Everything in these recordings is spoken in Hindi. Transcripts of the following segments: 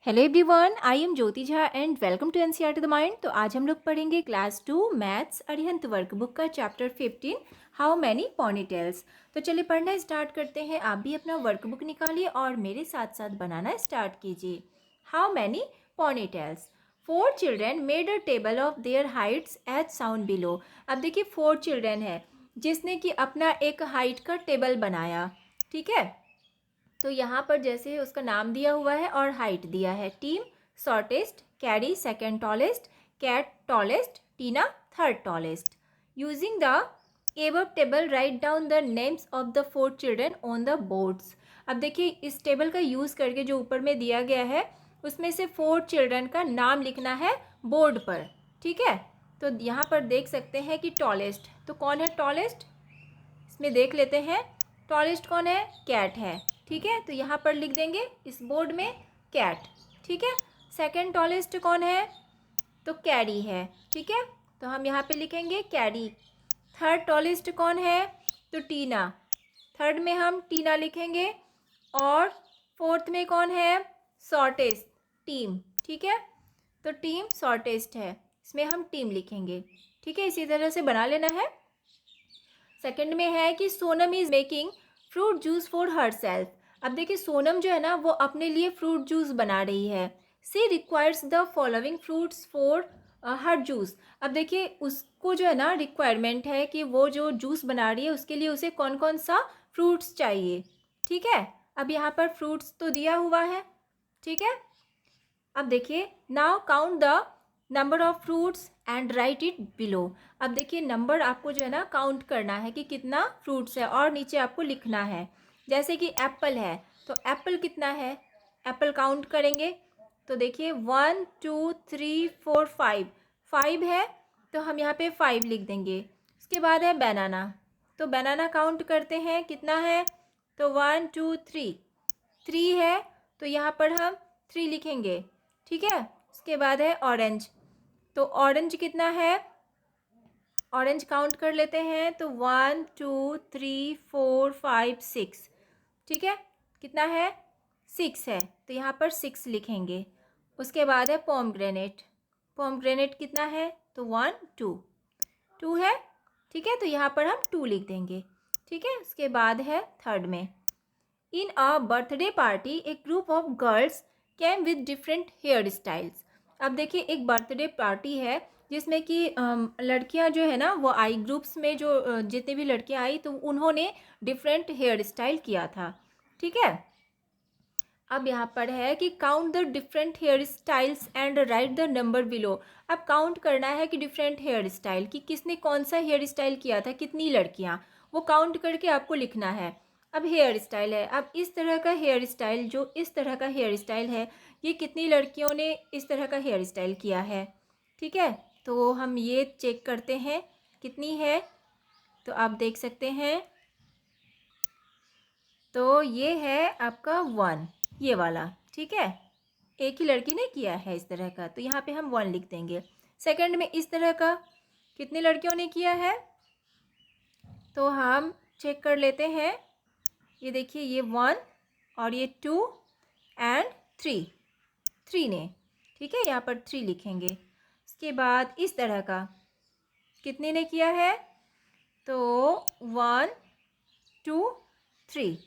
Hello everyone, I am Jyoti Jha and welcome to NCERT the mind. तो आज हम लोग पढ़ेंगे क्लास 2 मैथ्स अरिहंत वर्कबुक का चैप्टर 15 हाउ मैनी पोनीटेल्स। तो चलिए पढ़ना स्टार्ट करते हैं। आप भी अपना वर्कबुक निकालिए और मेरे साथ साथ बनाना स्टार्ट कीजिए। How many ponytails. 4 children made a table of their heights as shown below. अब देखिए 4 चिल्ड्रेन है जिसने कि अपना एक हाइट का टेबल बनाया। ठीक है, तो यहाँ पर जैसे उसका नाम दिया हुआ है और हाइट दिया है। Tim shortest, Carrie second tallest, Kat tallest, Tina third tallest. Using the above table write down the names of the 4 children on the boards. अब देखिए इस टेबल का यूज़ करके जो ऊपर में दिया गया है उसमें से 4 चिल्ड्रन का नाम लिखना है बोर्ड पर। ठीक है, तो यहाँ पर देख सकते हैं कि टॉलेस्ट, तो कौन है टॉलेस्ट, इसमें देख लेते हैं। टॉलेस्ट कौन है, कैट है। ठीक है, तो यहाँ पर लिख देंगे इस बोर्ड में कैट। ठीक है, सेकंड टॉलेस्ट कौन है, तो कैरी है। ठीक है, तो हम यहाँ पे लिखेंगे कैरी। थर्ड टॉलेस्ट कौन है, तो टीना। थर्ड में हम टीना लिखेंगे। और फोर्थ में कौन है, शॉर्टेस्ट, टीम। ठीक है, तो टीम शॉर्टेस्ट है, इसमें हम टीम लिखेंगे। ठीक है, इसी तरह से बना लेना है। सेकंड में है कि Sonam is making fruit juice for her self. अब देखिए सोनम जो है ना वो अपने लिए फ्रूट जूस बना रही है। She requires the following fruits for her juice. अब देखिए उसको जो है ना रिक्वायरमेंट है कि वो जो जूस बना रही है उसके लिए उसे कौन कौन सा फ्रूट्स चाहिए। ठीक है, अब यहाँ पर फ्रूट्स तो दिया हुआ है। ठीक है, अब देखिए now count the number of fruits and right it below. अब देखिए नंबर आपको जो है ना काउंट करना है कि कितना फ्रूट्स है और नीचे आपको लिखना है। जैसे कि एप्पल है तो एप्पल कितना है, एप्पल काउंट करेंगे। तो देखिए 1 2 3 4 5, 5 है तो हम यहाँ पे 5 लिख देंगे। उसके बाद है बनाना, तो बनाना काउंट करते हैं कितना है, तो 1 2 3, 3 है तो यहाँ पर हम 3 लिखेंगे। ठीक है, उसके बाद है ऑरेंज, तो ऑरेंज कितना है, ऑरेंज काउंट कर लेते हैं तो 1 2 3 4 5 6। ठीक है, कितना है, 6 है तो यहाँ पर 6 लिखेंगे। उसके बाद है पोमग्रेनेट, पोमग्रेनेट कितना है, तो 1 2, 2 है। ठीक है, तो यहाँ पर हम 2 लिख देंगे। ठीक है, उसके बाद है थर्ड में in a birthday party a group of girls came with different hair styles. अब देखिए एक बर्थडे पार्टी है जिसमें कि लड़कियां जो है ना वो आई, ग्रुप्स में जो जितनी भी लड़कियां आई तो उन्होंने डिफरेंट हेयर स्टाइल किया था। ठीक है, अब यहाँ पर है कि count the different hair styles and write the number below. अब काउंट करना है कि डिफरेंट हेयर स्टाइल कि किसने कौन सा हेयर स्टाइल किया था, कितनी लड़कियाँ, वो काउंट करके आपको लिखना है। अब हेयर स्टाइल है, अब इस तरह का हेयर स्टाइल, जो इस तरह का हेयर स्टाइल है ये कितनी लड़कियों ने इस तरह का हेयर स्टाइल किया है। ठीक है, तो हम ये चेक करते हैं कितनी है, तो आप देख सकते हैं तो ये है आपका 1, ये वाला। ठीक है, एक ही लड़की ने किया है इस तरह का तो यहाँ पे हम 1 लिख देंगे। सेकंड में इस तरह का कितनी लड़कियों ने किया है, तो हम चेक कर लेते हैं। ये देखिए ये 1 और ये 2 एंड 3, 3 ने। ठीक है, यहाँ पर 3 लिखेंगे। उसके बाद इस तरह का कितने ने किया है, तो 1 2 3।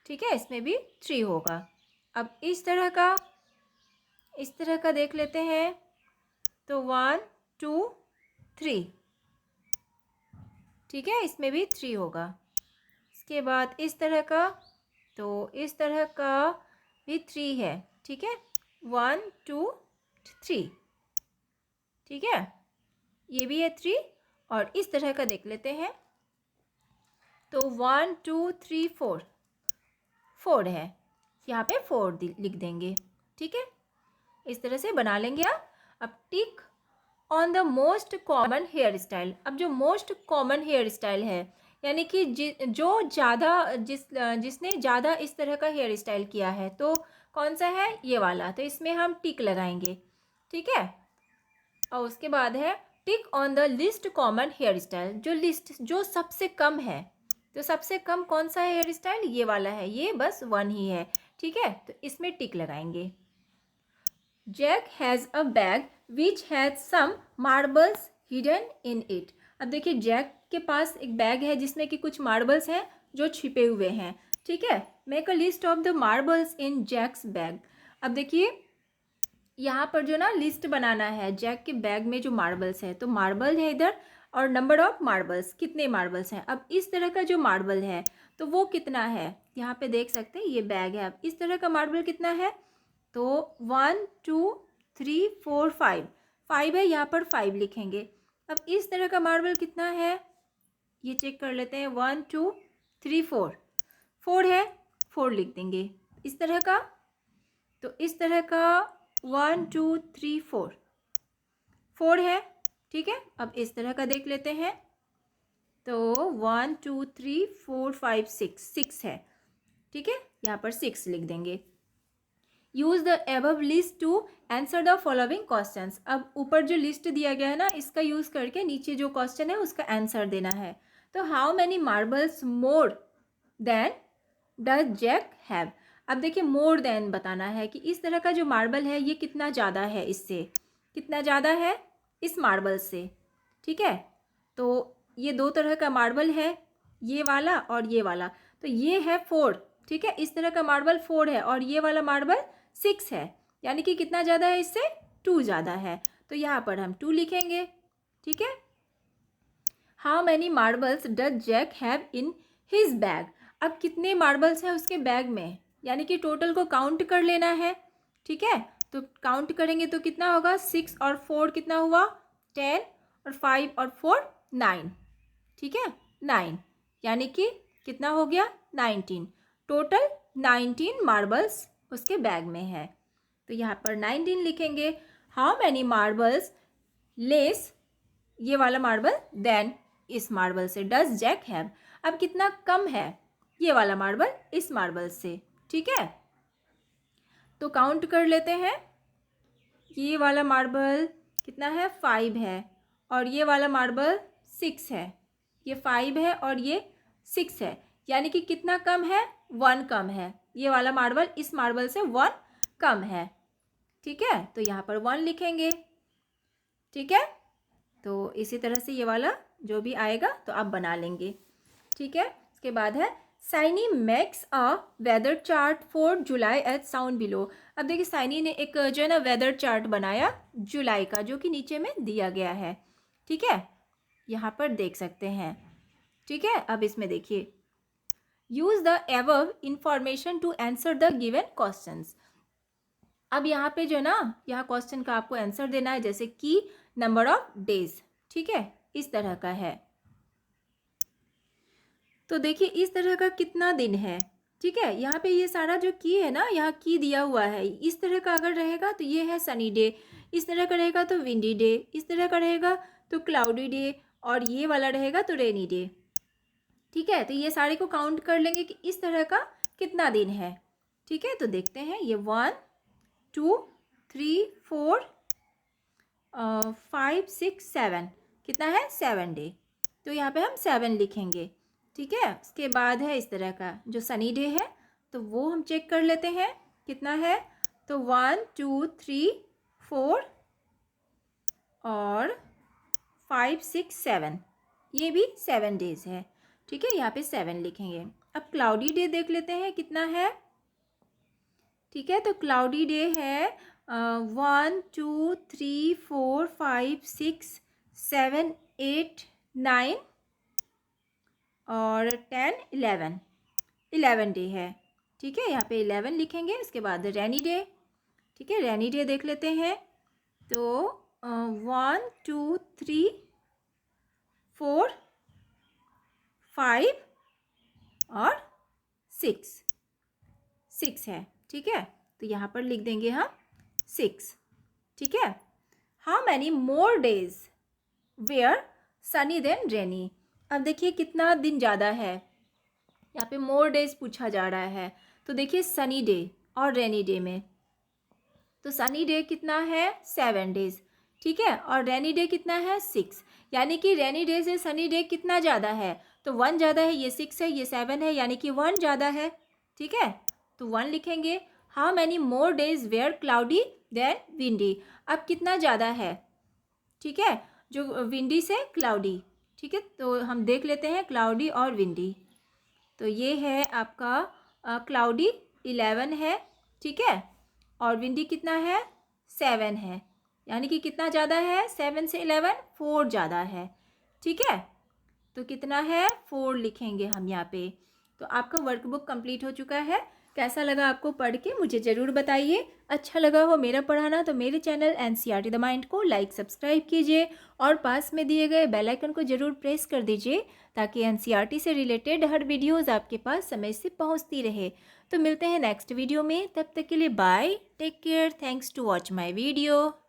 ठीक है, इसमें भी 3 होगा। अब इस तरह का देख लेते हैं तो 1 2 3। ठीक है, इसमें भी 3 होगा। इसके बाद इस तरह का, तो इस तरह का भी 3 है। ठीक है, 1 2 3। ठीक है, ये भी है 3। और इस तरह का देख लेते हैं तो 1 2 3 4, 4 है, यहाँ पे 4 लिख देंगे। ठीक है, इस तरह से बना लेंगे आप। अब tick on the most common hair style. अब जो मोस्ट कॉमन हेयर स्टाइल है यानी कि जो ज़्यादा जिसने ज़्यादा इस तरह का हेयर स्टाइल किया है तो कौन सा है, ये वाला, तो इसमें हम टिक लगाएंगे। ठीक है, और उसके बाद है tick on the list common hair style, जो सबसे कम है, तो सबसे कम कौन सा हेयर स्टाइल, ये वाला है, ये बस 1 ही है। ठीक है, तो इसमें टिक लगाएंगे। Jack has a bag which has some marbles hidden in it. अब देखिए जैक के पास एक बैग है जिसमें कि कुछ मार्बल्स हैं जो छिपे हुए हैं। ठीक है, make a list of the marbles in Jack's bag. अब देखिए यहाँ पर जो ना लिस्ट बनाना है जैक के बैग में जो मार्बल्स है, तो मार्बल है इधर और नंबर ऑफ मार्बल्स, कितने मार्बल्स हैं। अब इस तरह का जो मार्बल है तो वो कितना है, यहाँ पे देख सकते हैं ये बैग है। अब इस तरह का मार्बल कितना है, तो 1 2 3 4 5, 5 है, यहाँ पर 5 लिखेंगे। अब इस तरह का मार्बल कितना है ये चेक कर लेते हैं। 1 2 3 4, 4 है, 4 लिख देंगे। इस तरह का, तो इस तरह का 1 2 3 4, 4 है। ठीक है, अब इस तरह का देख लेते हैं, तो 1 2 3 4 5 6, 6 है। ठीक है, यहाँ पर 6 लिख देंगे। Use the above list to answer the following questions. अब ऊपर जो लिस्ट दिया गया है ना, इसका यूज करके नीचे जो क्वेश्चन है उसका आंसर देना है। तो how many marbles more than does Jack have. अब देखिए मोर देन बताना है कि इस तरह का जो मार्बल है ये कितना ज़्यादा है, इससे कितना ज़्यादा है इस मार्बल से। ठीक है, तो ये दो तरह का मार्बल है, ये वाला और ये वाला। तो ये है 4। ठीक है, इस तरह का मार्बल 4 है और ये वाला मार्बल 6 है, यानी कि कितना ज़्यादा है इससे, 2 ज़्यादा है। तो यहाँ पर हम 2 लिखेंगे। ठीक है, how many marbles does Jack have in his bag. अब कितने मार्बल्स हैं उसके बैग में, यानी कि टोटल को काउंट कर लेना है। ठीक है, तो काउंट करेंगे तो कितना होगा, 6 और 4 कितना हुआ, 10 और 5 और 4 9। ठीक है, 9, यानी कि कितना हो गया, 19। टोटल 19 मार्बल्स उसके बैग में है, तो यहाँ पर 19 लिखेंगे। हाउ मैनी मार्बल्स लेस, ये वाला मार्बल, देन इस मार्बल से डज जैक हैव। अब कितना कम है ये वाला मार्बल इस मार्बल से। ठीक है, तो काउंट कर लेते हैं। ये वाला मार्बल कितना है, 5 है, और ये वाला मार्बल 6 है। ये 5 है और ये 6 है, यानी कि कितना कम है, 1 कम है। ये वाला मार्बल इस मार्बल से 1 कम है। ठीक है, तो यहाँ पर 1 लिखेंगे। ठीक है, तो इसी तरह से ये वाला जो भी आएगा तो आप बना लेंगे। ठीक है, इसके बाद है Shiny makes a weather chart for July at sound below. अब देखिए साइनी ने एक जो है ना वेदर चार्ट बनाया जुलाई का, जो कि नीचे में दिया गया है। ठीक है, यहाँ पर देख सकते हैं। ठीक है, अब इसमें देखिए use the above information to answer the given questions. अब यहाँ पे जो है ना, यहाँ क्वेश्चन का आपको आंसर देना है, जैसे कि नंबर ऑफ डेज। ठीक है, इस तरह का है, तो देखिए इस तरह का कितना दिन है। ठीक है, यहाँ पे ये सारा जो की है ना, यहाँ की दिया हुआ है, इस तरह का अगर रहेगा तो ये है सनी डे, इस तरह का रहेगा तो विंडी डे, इस तरह का रहेगा तो क्लाउडी डे, और ये वाला रहेगा तो रेनी डे। ठीक है, तो ये सारे को काउंट कर लेंगे कि इस तरह का कितना दिन है। ठीक है, तो देखते हैं, ये 1 2 3 4 5 6 7, कितना है, 7 डे। तो यहाँ पे हम 7 लिखेंगे। ठीक है, उसके बाद है इस तरह का जो सनी डे है, तो वो हम चेक कर लेते हैं कितना है, तो 1 2 3 4 और 5 6 7, ये भी 7 डेज है। ठीक है, यहाँ पे 7 लिखेंगे। अब क्लाउडी डे देख लेते हैं कितना है। ठीक है, तो क्लाउडी डे है 1 2 3 4 5 6 7 8 9 और 10 11, 11 डे है। ठीक है, यहाँ पे 11 लिखेंगे। उसके बाद रेनी डे। ठीक है, रेनी डे देख लेते हैं, तो 1 2 3 4 5 और 6, 6 है। ठीक है, तो यहाँ पर लिख देंगे हम 6। ठीक है, how many more days were sunny than rainy. अब देखिए कितना दिन ज़्यादा है, यहाँ पे मोर डेज पूछा जा रहा है, तो देखिए सनी डे और रेनी डे में, तो सनी डे कितना है, 7 डेज। ठीक है, और रेनी डे कितना है, 6, यानी कि रेनी डे से सनी डे कितना ज़्यादा है, तो 1 ज़्यादा है, ये 6 है, ये 7 है, यानी कि 1 ज़्यादा है। ठीक है, तो 1 लिखेंगे। How many more days were cloudy than windy. अब कितना ज़्यादा है, ठीक है, जो विंडी से क्लाउडी, ठीक है, तो हम देख लेते हैं क्लाउडी और विंडी। तो ये है आपका क्लाउडी 11 है, ठीक है, और विंडी कितना है 7 है, यानी कि कितना ज़्यादा है 7 से 11 4 ज़्यादा है, ठीक है। तो कितना है 4 लिखेंगे हम यहाँ पे। तो आपका वर्कबुक कंप्लीट हो चुका है। कैसा लगा आपको पढ़ के मुझे ज़रूर बताइए। अच्छा लगा हो मेरा पढ़ाना तो मेरे चैनल एनसीईआरटी द माइंड को लाइक सब्सक्राइब कीजिए और पास में दिए गए बेल आइकन को ज़रूर प्रेस कर दीजिए ताकि एनसीईआरटी से रिलेटेड हर वीडियोज़ आपके पास समय से पहुँचती रहे। तो मिलते हैं नेक्स्ट वीडियो में, तब तक के लिए bye, take care, thanks to watch my video.